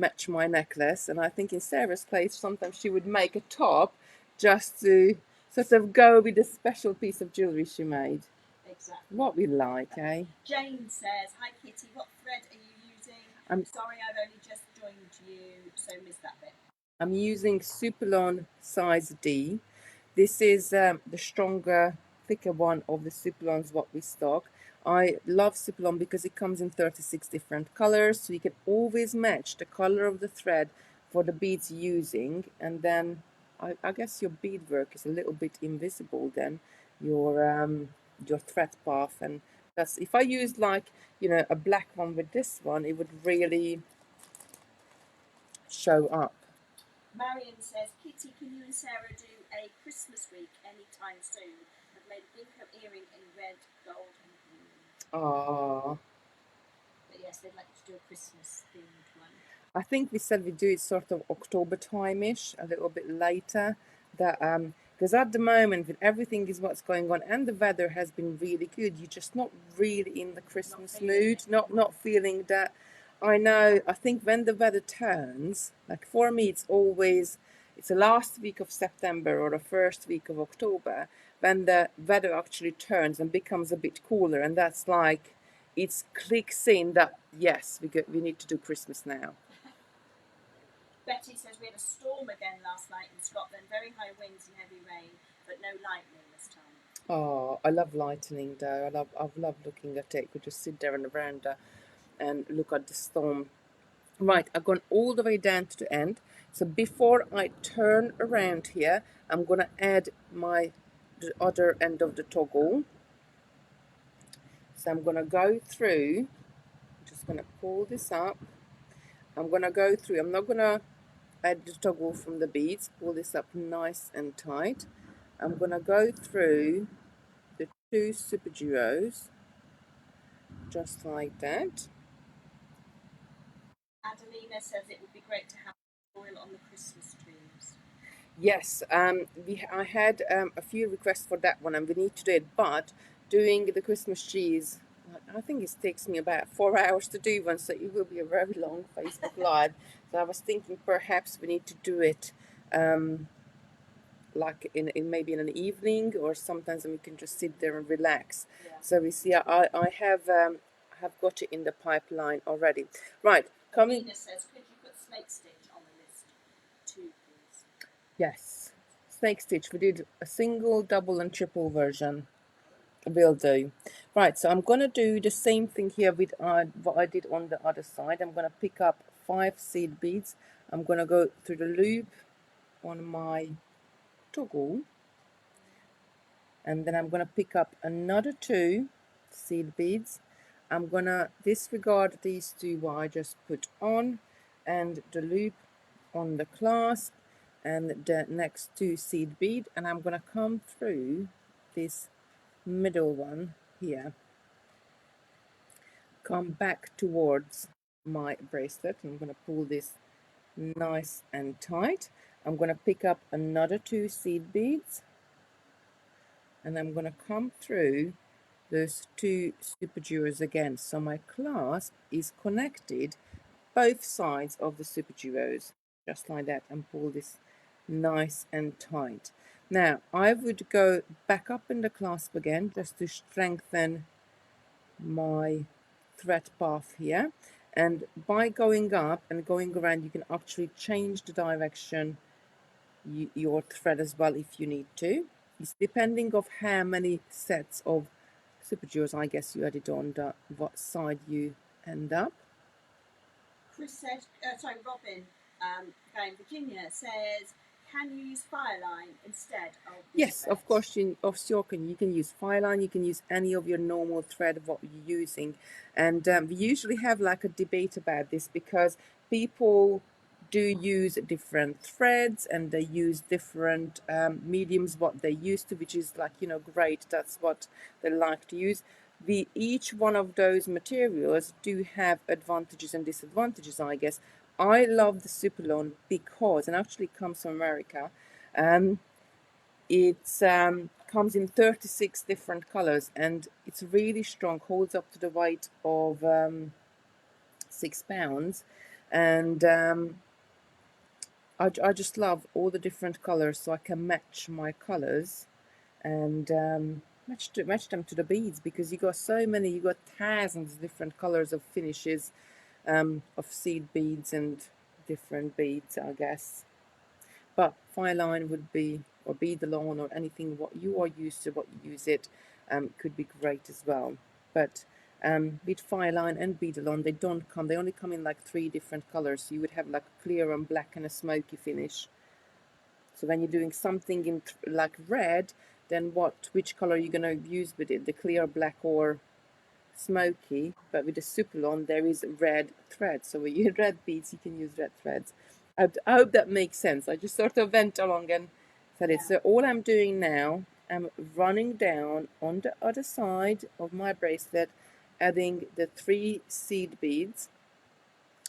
Speaker 1: match my necklace. And I think in Sarah's place, sometimes she would make a top just to sort of go with a special piece of jewellery she made.
Speaker 2: Exactly.
Speaker 1: What we like, eh?
Speaker 2: Jane says, "Hi Kitty, what thread are you using?
Speaker 1: I'm
Speaker 2: Sorry, I've only just joined you, so missed that bit."
Speaker 1: I'm using Superlon size D. This is the stronger, thicker one of the Superlons what we stock. I love Superlon because it comes in 36 different colors, so you can always match the color of the thread for the beads you're using, and then I guess your beadwork is a little bit invisible then, your thread path, and that's, if I used like, you know, a black one with this one, it would really show up.
Speaker 2: Marion says, "Kitty, can you and Sarah do a Christmas week anytime soon? I've made a ginkgo earring in red, gold, and green."
Speaker 1: Ah.
Speaker 2: But yes, they'd like to do a Christmas themed one.
Speaker 1: I think we said we do it sort of October time-ish, a little bit later. That because at the moment with everything is what's going on and the weather has been really good, you're just not really in the Christmas mood, not feeling that. I know, I think when the weather turns, like for me it's the last week of September or the first week of October when the weather actually turns and becomes a bit cooler, and that's like it clicks in that yes, we need to do Christmas now.
Speaker 2: Betty says, "We had a storm again last night in Scotland, very high winds and heavy rain, but no lightning this time."
Speaker 1: Oh, I love lightning though. I've loved looking at it. We just sit there on the veranda and look at the storm. Right, I've gone all the way down to the end. So before I turn around here, I'm gonna add the other end of the toggle. So I'm gonna go through. I'm just gonna pull this up. I'm gonna go through. I'm not gonna add the toggle from the beads. Pull this up nice and tight. I'm gonna go through the two super duos just like that.
Speaker 2: Adelina says, "It would be great to have oil on the Christmas trees."
Speaker 1: Yes, I had a few requests for that one, and we need to do it. But doing the Christmas trees, I think it takes me about 4 hours to do one, so it will be a very long Facebook Live. So I was thinking perhaps we need to do it like in maybe in an evening, or sometimes we can just sit there and relax.
Speaker 2: Yeah.
Speaker 1: So we see, I have got it in the pipeline already. Right, coming.
Speaker 2: Adelina says, "Could you put snake stitch on the list too, please?"
Speaker 1: Yes, snake stitch. We did a single, double, and triple version. Will do. Right, so I'm gonna do the same thing here with what I did on the other side. I'm gonna pick up 5 seed beads. I'm gonna go through the loop on my toggle, and then I'm gonna pick up another 2 seed beads. I'm gonna disregard these 2 what I just put on, and the loop on the clasp and the next 2 seed bead, and I'm gonna come through this middle one here, come back towards my bracelet. I'm gonna pull this nice and tight. I'm gonna pick up another 2 seed beads, and I'm gonna come through those 2 super duos again, so my clasp is connected both sides of the super duos, just like that, and pull this nice and tight. Now I would go back up in the clasp again just to strengthen my thread path here, and by going up and going around you can actually change the direction your thread as well if you need to. It's depending of how many sets of super duos I guess you added on, what side you end up.
Speaker 2: Chris said, Robin, in Virginia says, "Can you use Fireline instead of the
Speaker 1: Yes,
Speaker 2: thread?"
Speaker 1: of course, you can use Fireline, you can use any of your normal thread of what you're using. And we usually have like a debate about this because people do use different threads and they use different mediums what they used to, which is like, you know, great. That's what they like to use. Each one of those materials do have advantages and disadvantages, I guess. I love the Superlon because, and actually it comes from America, it comes in 36 different colors and it's really strong, holds up to the weight of 6 pounds. And I just love all the different colors, so I can match my colors and match them to the beads, because you got so many, you got thousands of different colors of finishes, of seed beads and different beads, I guess. But fine line would be, or bead alone, or anything what you are used to, what you use it, could be great as well. But with fine line and bead alone, they don't come, they only come in like 3 different colors. So you would have like a clear and black and a smoky finish. So when you're doing something in like red, then which color are you going to use with it? The clear, black, or smoky? But with the Supalon, there is red thread. So when you use red beads, you can use red threads. I hope that makes sense. I just sort of went along and said it. So all I'm doing now, I'm running down on the other side of my bracelet, adding the 3 seed beads.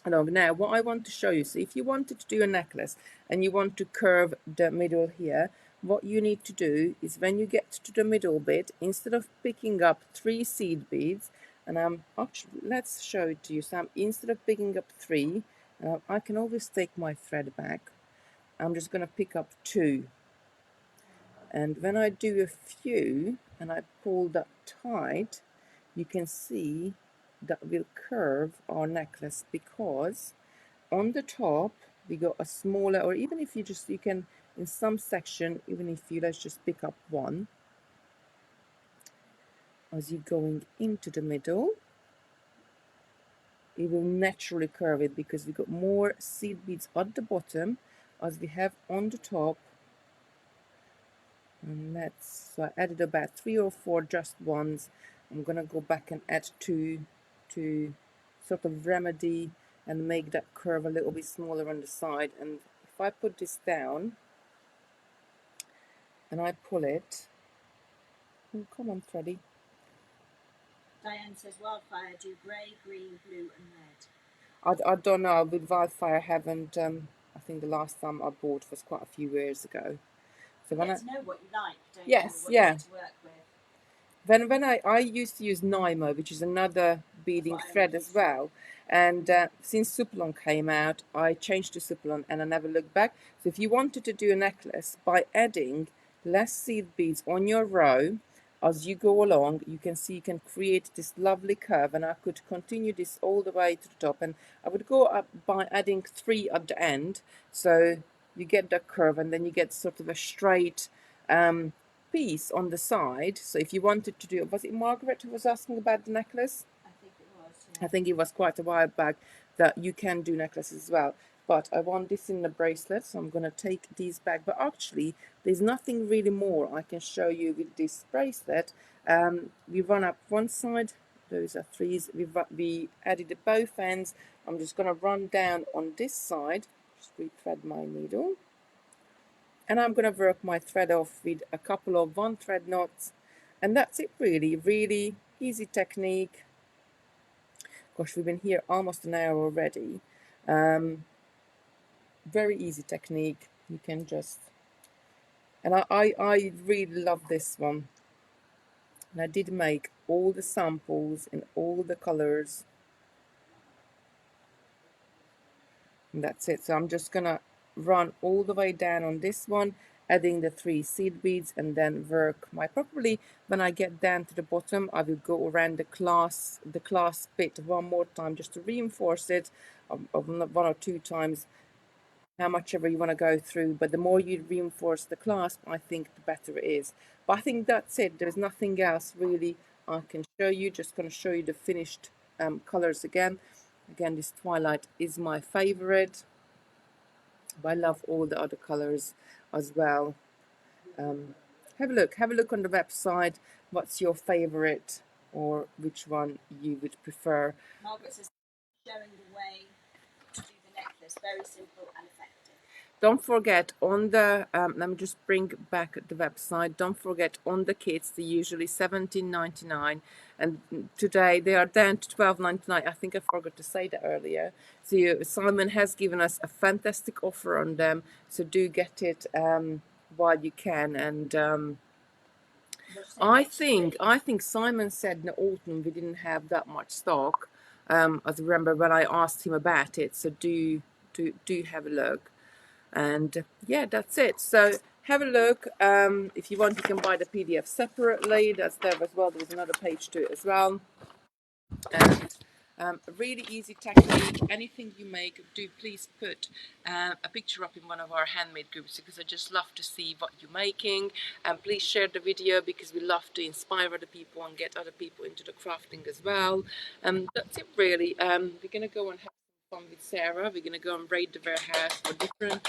Speaker 1: Now what I want to show you, so if you wanted to do a necklace and you want to curve the middle here, what you need to do is when you get to the middle bit, instead of picking up 3 seed beads, and actually, let's show it to you. So instead of picking up 3, I can always take my thread back. I'm just going to pick up 2. And when I do a few and I pull that tight, you can see that will curve our necklace, because on the top we got a smaller, or even if you can in some section, even if you let's just pick up 1 as you're going into the middle, it will naturally curve it, because we got more seed beads at the bottom as we have on the top. And so I added about 3 or 4 just ones. I'm gonna go back and add 2 to sort of remedy and make that curve a little bit smaller on the side. And if I put this down and I pull it, oh, come on, Thready.
Speaker 2: Diane says wildfire do grey, green, blue, and red.
Speaker 1: I don't know, with wildfire I haven't, I think the last time I bought was quite a few years ago.
Speaker 2: So you get to know what you like, don't
Speaker 1: yes,
Speaker 2: you? What
Speaker 1: yeah.
Speaker 2: you like to work with.
Speaker 1: When I used to use Nymo, which is another beading thread as well, and since Supalon came out, I changed to Supalon and I never looked back. So if you wanted to do a necklace, by adding less seed beads on your row as you go along, you can see you can create this lovely curve, and I could continue this all the way to the top, and I would go up by adding 3 at the end, so you get that curve, and then you get sort of a straight piece on the side. So if you wanted to do, was it Margaret who was asking about the necklace?
Speaker 2: I think it was, yeah.
Speaker 1: I think it was quite a while back that you can do necklaces as well. But I want this in the bracelet, so I'm going to take these back. But actually, there's nothing really more I can show you with this bracelet. We run up one side, those are 3s. We added the both ends. I'm just going to run down on this side, just re-thread my needle. And I'm going to work my thread off with a couple of 1 thread knots, and that's it really. Really easy technique. Gosh, we've been here almost an hour already. Very easy technique. You can just, and I really love this one, and I did make all the samples in all the colors, and that's it. So I'm just gonna run all the way down on this one, adding the 3 seed beads, and then work my, probably when I get down to the bottom, I will go around the clasp bit 1 more time just to reinforce it, of 1 or 2 times, how much ever you want to go through. But the more you reinforce the clasp, I think the better it is. But I think that's it. There's nothing else really I can show you. Just going to show you the finished colors again. Again, this Twilight is my favorite, but I love all the other colors as well. Have a look on the website. What's your favorite, or which one you would prefer?
Speaker 2: Margaret says showing the way to do the necklace, very simple and effective.
Speaker 1: Don't forget on the, let me just bring back the website. Don't forget on the kits, they're usually $17.99, and today they are down to $12.99. I think I forgot to say that earlier. So Simon has given us a fantastic offer on them, so do get it while you can. And I think Simon said in the autumn we didn't have that much stock. I remember when I asked him about it. So do have a look. And yeah, that's it. So have a look. If you want, you can buy the PDF separately. That's there as well. There's another page to it as well. And really easy technique. Anything you make, do please put a picture up in one of our handmade groups, because I just love to see what you're making. And please share the video, because we love to inspire other people and get other people into the crafting as well. That's it really. We're gonna go and have some fun with Sarah. We're gonna go and raid the warehouse for different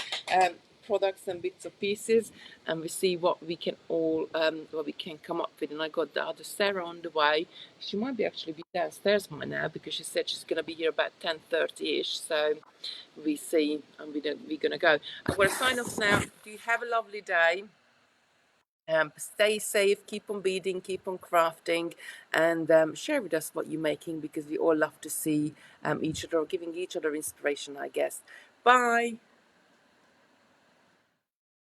Speaker 1: products and bits of pieces, and we see what we can all what we can come up with. And I got the other Sarah on the way. She might be actually be downstairs by now, because she said she's gonna be here about 10:30ish. So we see, and we're gonna go. I'm gonna sign off now. Do have a lovely day. Stay safe, keep on beading, keep on crafting, and share with us what you're making, because we all love to see each other, giving each other inspiration, I guess. Bye.